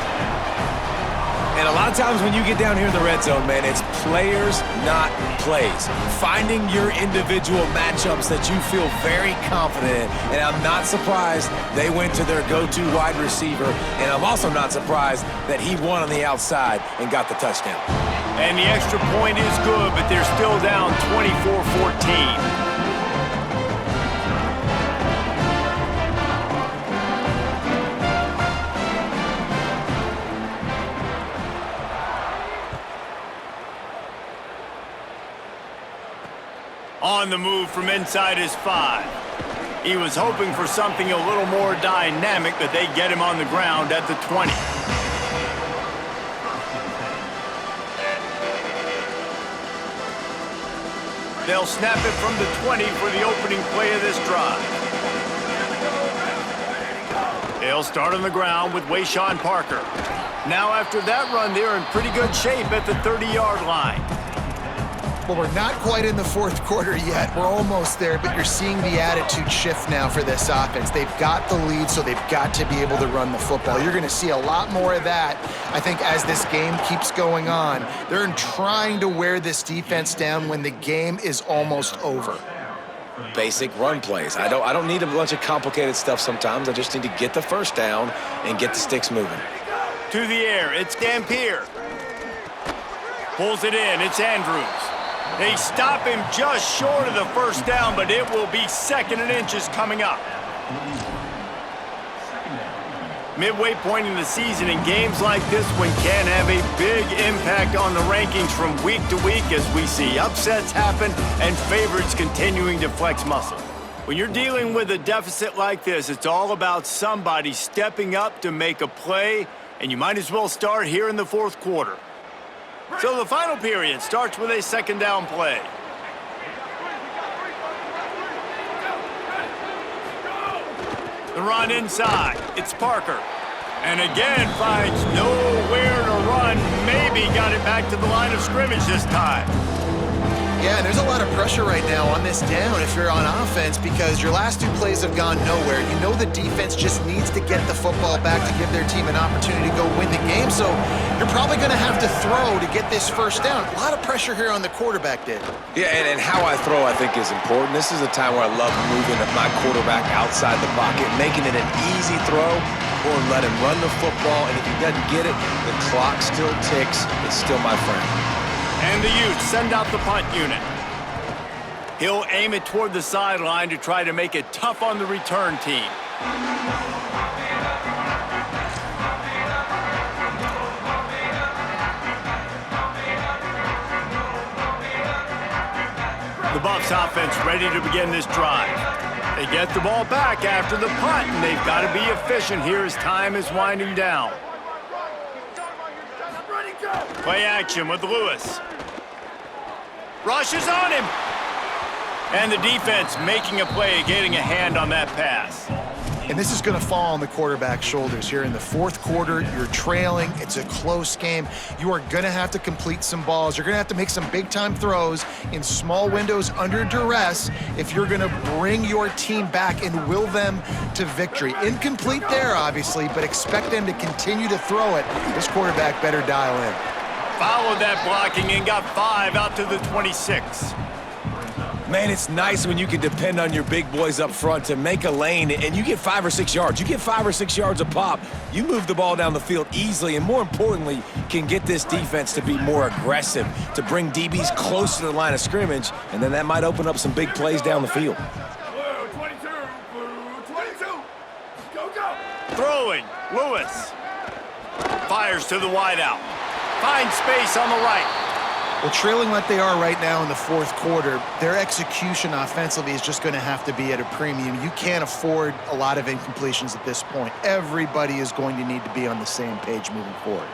And a lot of times when you get down here in the red zone, man, it's players, not plays. Finding your individual matchups that you feel very confident in. And I'm not surprised they went to their go-to wide receiver. And I'm also not surprised that he won on the outside and got the touchdown. And the extra point is good, but they're still down 24-14. On the move from inside his 5. He was hoping for something a little more dynamic, but they get him on the ground at the 20. They'll snap it from the 20 for the opening play of this drive. They'll start on the ground with Wayshawn Parker. Now after that run, they're in pretty good shape at the 30-yard line. Well, we're not quite in the 4th quarter yet. We're almost there, but you're seeing the attitude shift now for this offense. They've got the lead, so they've got to be able to run the football. You're going to see a lot more of that, I think, as this game keeps going on. They're trying to wear this defense down when the game is almost over. Basic run plays. I don't need a bunch of complicated stuff sometimes. I just need to get the first down and get the sticks moving. To the air, it's Dampier. Pulls it in, it's Andrews. They stop him just short of the first down, but it will be 2nd and inches coming up. Midway point in the season, and games like this one can have a big impact on the rankings from week to week as we see upsets happen and favorites continuing to flex muscle. When you're dealing with a deficit like this, it's all about somebody stepping up to make a play, and you might as well start here in the 4th quarter. So the final period starts with a 2nd down play. The run inside. It's Parker. And again finds nowhere to run. Maybe got it back to the line of scrimmage this time. Yeah, and there's a lot of pressure right now on this down if you're on offense because your last 2 plays have gone nowhere. You know the defense just needs to get the football back to give their team an opportunity to go win the game, so you're probably going to have to throw to get this first down. A lot of pressure here on the quarterback, Dave. Yeah, and how I throw, I think, is important. This is a time where I love moving my quarterback outside the pocket, making it an easy throw, or let him run the football, and if he doesn't get it, the clock still ticks. It's still my friend. And the Utes send out the punt unit. He'll aim it toward the sideline to try to make it tough on the return team. The Buffs offense ready to begin this drive. They get the ball back after the punt, and they've got to be efficient here as time is winding down. Play action with Lewis. Rushes on him. And the defense making a play, getting a hand on that pass. And this is going to fall on the quarterback's shoulders here in the 4th quarter. You're trailing. It's a close game. You are going to have to complete some balls. You're going to have to make some big-time throws in small windows under duress if you're going to bring your team back and will them to victory. Incomplete there, obviously, but expect them to continue to throw it. This quarterback better dial in. Followed that blocking and got 5 out to the 26. Man, it's nice when you can depend on your big boys up front to make a lane, and you get 5 or 6 yards. You get 5 or 6 yards a pop. You move the ball down the field easily, and more importantly, can get this defense to be more aggressive, to bring DBs close to the line of scrimmage, and then that might open up some big plays down the field. Blue 22, blue 22. Go, go. Throwing, Lewis. Fires to the wideout. Finds space on the right. Well, trailing like they are right now in the 4th quarter, their execution offensively is just going to have to be at a premium. You can't afford a lot of incompletions at this point. Everybody is going to need to be on the same page moving forward.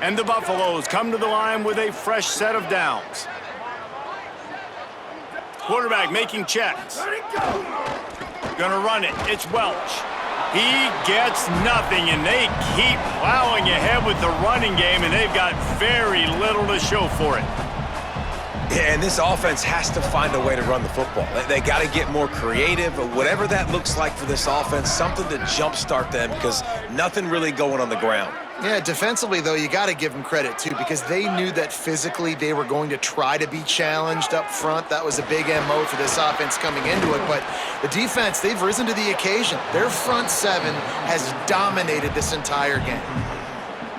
And the Buffaloes come to the line with a fresh set of downs. Quarterback making checks. Let it go. Gonna run it. It's Welch. He gets nothing, and they keep plowing ahead with the running game, and they've got very little to show for it. Yeah, and this offense has to find a way to run the football. They got to get more creative, but whatever that looks like for this offense, something to jumpstart them because nothing really going on the ground. Yeah, defensively, though, you got to give them credit, too, because they knew that physically they were going to try to be challenged up front. That was a big MO for this offense coming into it. But the defense, they've risen to the occasion. Their front 7 has dominated this entire game.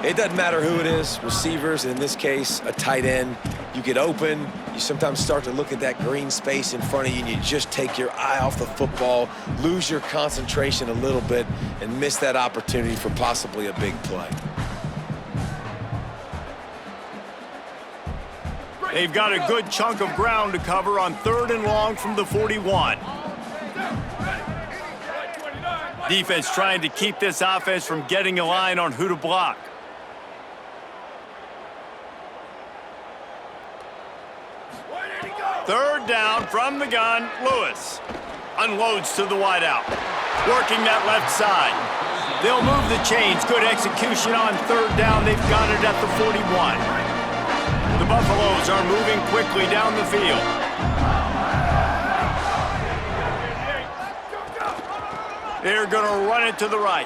It doesn't matter who it is, receivers, in this case, a tight end. You get open, you sometimes start to look at that green space in front of you, and you just take your eye off the football, lose your concentration a little bit, and miss that opportunity for possibly a big play. They've got a good chunk of ground to cover on 3rd and long from the 41. Defense trying to keep this offense from getting a line on who to block. Third down from the gun, Lewis. Unloads to the wideout. Working that left side. They'll move the chains. Good execution on 3rd down. They've got it at the 41. The Buffaloes are moving quickly down the field. They're going to run it to the right.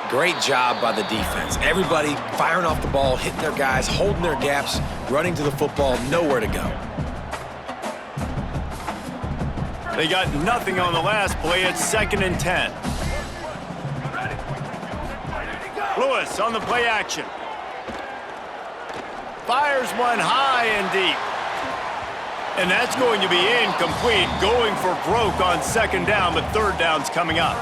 Great job by the defense. Everybody firing off the ball, hitting their guys, holding their gaps, running to the football, nowhere to go. They got nothing on the last play. It's 2nd and 10. Lewis on the play action. Fires one high and deep. And that's going to be incomplete, going for broke on second down, but third down's coming up.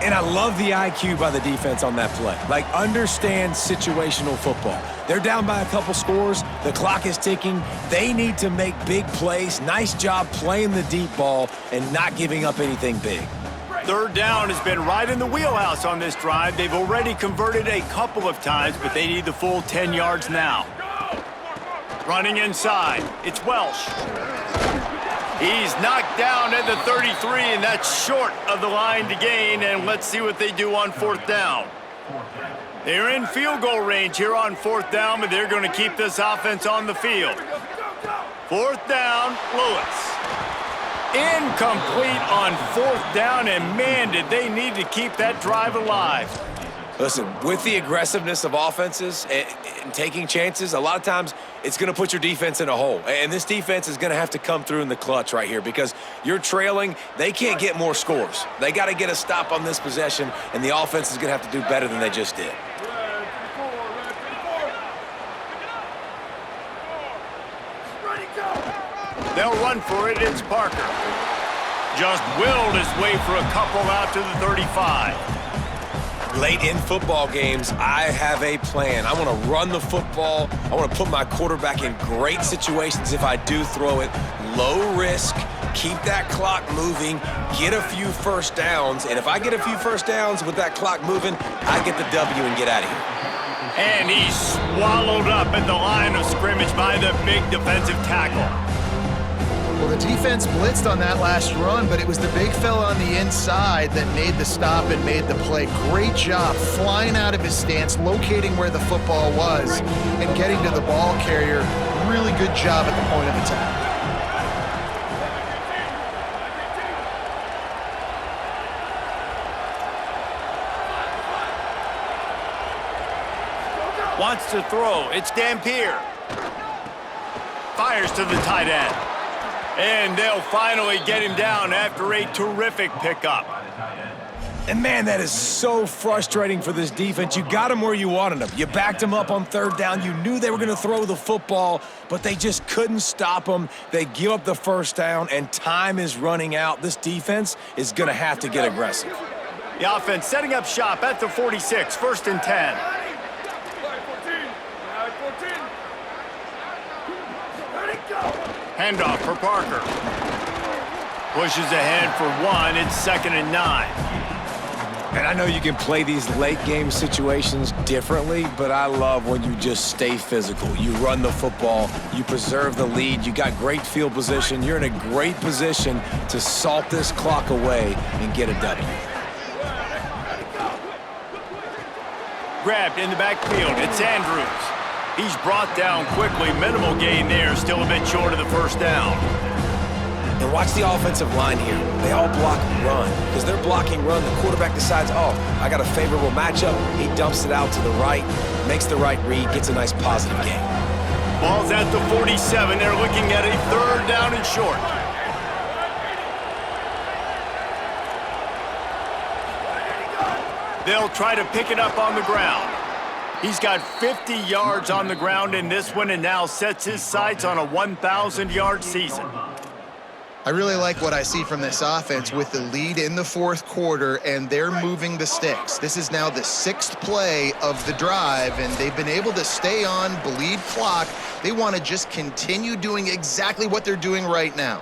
And I love the IQ by the defense on that play. Like, understand situational football. They're down by a couple scores. The clock is ticking. They need to make big plays. Nice job playing the deep ball and not giving up anything big. Third down has been right in the wheelhouse on this drive. They've already converted a couple of times, but they need the full 10 yards now. Running inside, it's Welsh. He's knocked down at the 33, and that's short of the line to gain, and let's see what they do on fourth down. They're in field goal range here on fourth down, but they're going to keep this offense on the field. Fourth down, Lewis. Incomplete on fourth down, and man, did they need to keep that drive alive. Listen, with the aggressiveness of offenses and taking chances, a lot of times it's going to put your defense in a hole. And this defense is going to have to come through in the clutch right here because you're trailing. They can't get more scores. They got to get a stop on this possession, and the offense is going to have to do better than they just did. They'll run for it. It's Parker. Just willed his way for a couple out to the 35. Late in football games, I have a plan. I want to run the football. I want to put my quarterback in great situations if I do throw it. Low risk, keep that clock moving, get a few first downs. And if I get a few first downs with that clock moving, I get the W and get out of here. And he's swallowed up at the line of scrimmage by the big defensive tackle. Well, the defense blitzed on that last run, but it was the big fella on the inside that made the stop and made the play. Great job flying out of his stance, locating where the football was, and getting to the ball carrier. Really good job at the point of attack. Wants to throw. It's Dampier. Fires to the tight end. And they'll finally get him down after a terrific pickup. And, man, that is so frustrating for this defense. You got them where you wanted them. You backed them up on third down. You knew they were going to throw the football, but they just couldn't stop them. They give up the first down, and time is running out. This defense is going to have to get aggressive. The offense setting up shop at the 46, 1st and 10. Handoff for Parker. Pushes ahead for one. It's 2nd and 9. And I know you can play these late game situations differently, but I love when you just stay physical. You run the football, you preserve the lead, you got great field position. You're in a great position to salt this clock away and get a W. Grabbed in the backfield. It's Andrews. He's brought down quickly. Minimal gain there. Still a bit short of the first down. And watch the offensive line here. They all block run. Because they're blocking run, the quarterback decides, oh, I got a favorable matchup. He dumps it out to the right, makes the right read, gets a nice positive gain. Ball's at the 47. They're looking at a 3rd down and short. They'll try to pick it up on the ground. He's got 50 yards on the ground in this one and now sets his sights on a 1,000-yard season. I really like what I see from this offense with the lead in the 4th quarter, and they're moving the sticks. This is now the 6th play of the drive, and they've been able to stay on, bleed clock. They want to just continue doing exactly what they're doing right now.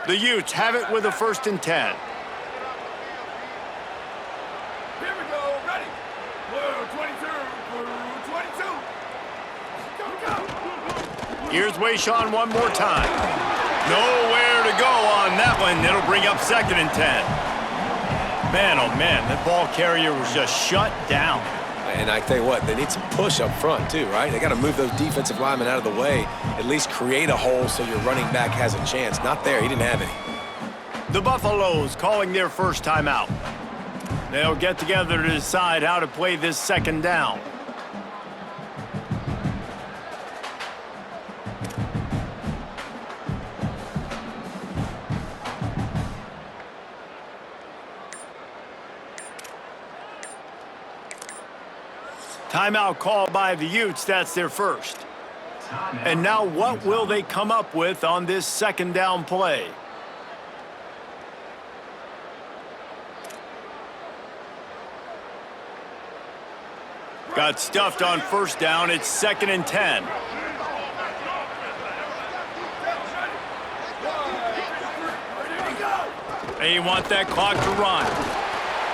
The Utes have it with a 1st and 10. Here we go, ready. Blue 22, blue 22. Go, go. Here's Wayshawn one more time. Nowhere to go on that one. It'll bring up 2nd and 10. Man, oh man, that ball carrier was just shut down. And I tell you what, they need some push up front too, right? They got to move those defensive linemen out of the way, at least create a hole so your running back has a chance. Not there, he didn't have any. The Buffaloes calling their first timeout. They'll get together to decide how to play this 2nd down. Timeout called by the Utes. That's their first. And now what will they come up with on this second down play? Got stuffed on first down. It's 2nd and 10. They want that clock to run.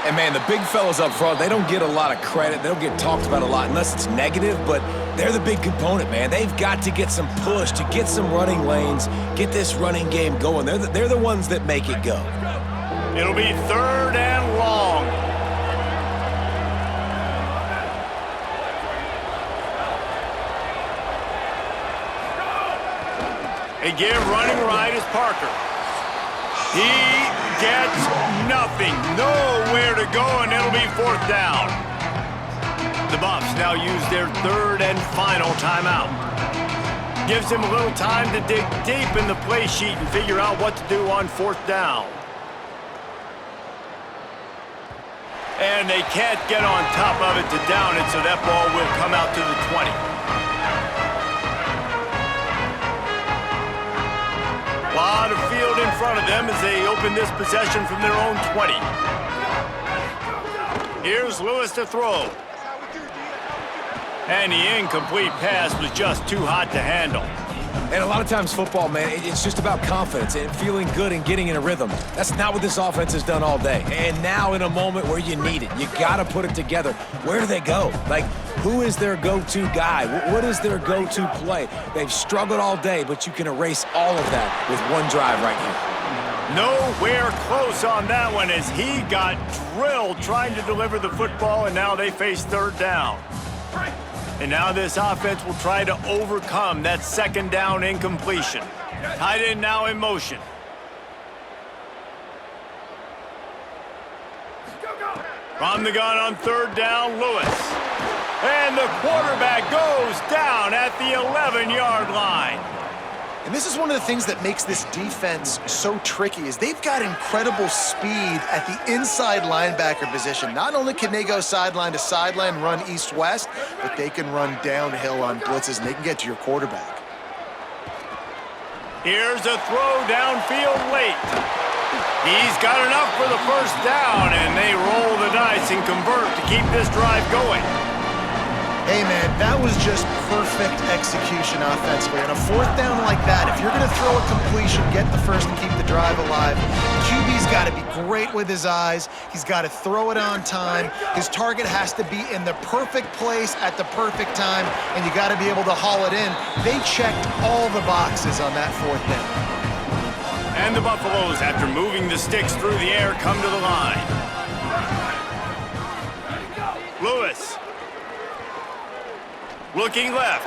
And, man, the big fellas up front, they don't get a lot of credit. They don't get talked about a lot unless it's negative, but they're the big component, man. They've got to get some push, to get some running lanes, get this running game going. They're the ones that make it go. It'll be 3rd and long. They give running right as Parker. He gets nothing, nowhere to go, and it'll be 4th down. The Buffs now use their 3rd and final timeout. Gives them a little time to dig deep in the play sheet and figure out what to do on 4th down. And they can't get on top of it to down it, so that ball will come out to the 20. A lot of field in front of them as they open this possession from their own 20. Here's Lewis to throw. And the incomplete pass was just too hot to handle. And a lot of times football, man, it's just about confidence and feeling good and getting in a rhythm. That's not what this offense has done all day. And now in a moment where you need it, you got to put it together. Where do they go? Like, who is their go-to guy? What is their go-to play? They've struggled all day, but you can erase all of that with one drive right here. Nowhere close on that one as he got drilled trying to deliver the football, and now they face 3rd down. And now this offense will try to overcome that 2nd down incompletion. Tight end now in motion. From the gun on 3rd down, Lewis. And the quarterback goes down at the 11-yard line. And this is one of the things that makes this defense so tricky is they've got incredible speed at the inside linebacker position. Not only can they go sideline to sideline, run east-west, but they can run downhill on blitzes, and they can get to your quarterback. Here's a throw downfield late. He's got enough for the 1st down, and they roll the dice and convert to keep this drive going. Hey, man, that was just perfect execution offensively. On a 4th down like that, if you're going to throw a completion, get the first and keep the drive alive, QB's got to be great with his eyes. He's got to throw it on time. His target has to be in the perfect place at the perfect time, and you got to be able to haul it in. They checked all the boxes on that 4th down. And the Buffaloes, after moving the sticks through the air, come to the line. Lewis. Looking left.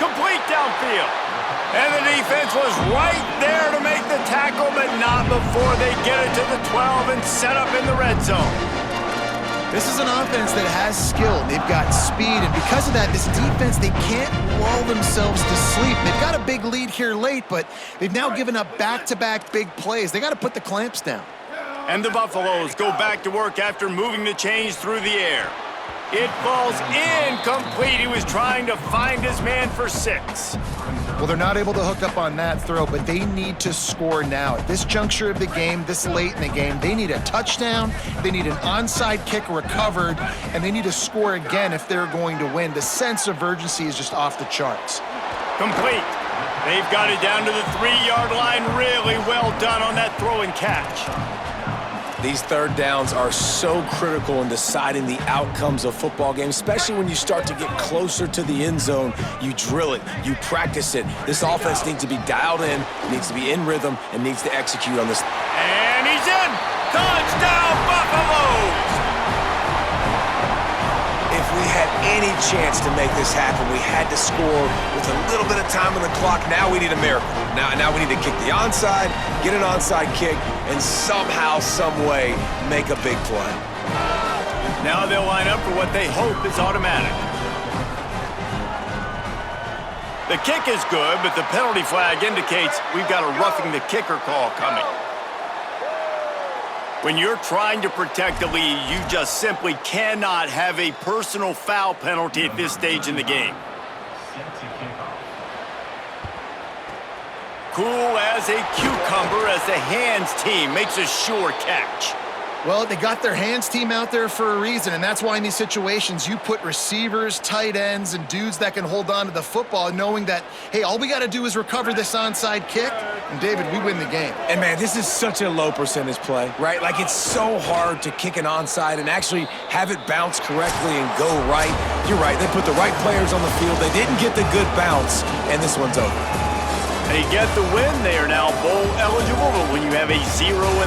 Complete downfield. And the defense was right there to make the tackle, but not before they get it to the 12 and set up in the red zone. This is an offense that has skill. They've got speed, and because of that, this defense, they can't lull themselves to sleep. They've got a big lead here late, but they've now given up back-to-back big plays. They got to put the clamps down. And the Buffaloes go back to work after moving the chains through the air. It falls incomplete. He was trying to find his man for 6. Well, they're not able to hook up on that throw, but they need to score now. At this juncture of the game, this late in the game, they need a touchdown, they need an onside kick recovered, and they need to score again if they're going to win. The sense of urgency is just off the charts. Complete. They've got it down to the 3-yard line. Really well done on that throw and catch. These 3rd downs are so critical in deciding the outcomes of football games, especially when you start to get closer to the end zone. You drill it, you practice it. This offense needs to be dialed in, needs to be in rhythm, and needs to execute on this. And he's in! Touchdown, Buffaloes! If we had any chance to make this happen, we had to score with a little bit of time on the clock. Now we need a miracle. Now we need to kick the onside, get an onside kick, and somehow, some way, make a big play. Now they'll line up for what they hope is automatic. The kick is good, but the penalty flag indicates we've got a roughing the kicker call coming. When you're trying to protect the lead, you just simply cannot have a personal foul penalty at this stage in the game. Cool as a cucumber as the hands team makes a sure catch. Well, they got their hands team out there for a reason, and that's why in these situations you put receivers, tight ends, and dudes that can hold on to the football, knowing that, hey, all we got to do is recover this onside kick, and David, we win the game. And man, this is such a low percentage play, right? Like, it's so hard to kick an onside and actually have it bounce correctly and go right. You're right, they put the right players on the field. They didn't get the good bounce, and this one's over. They get the win. They are now bowl eligible, but when you have a 0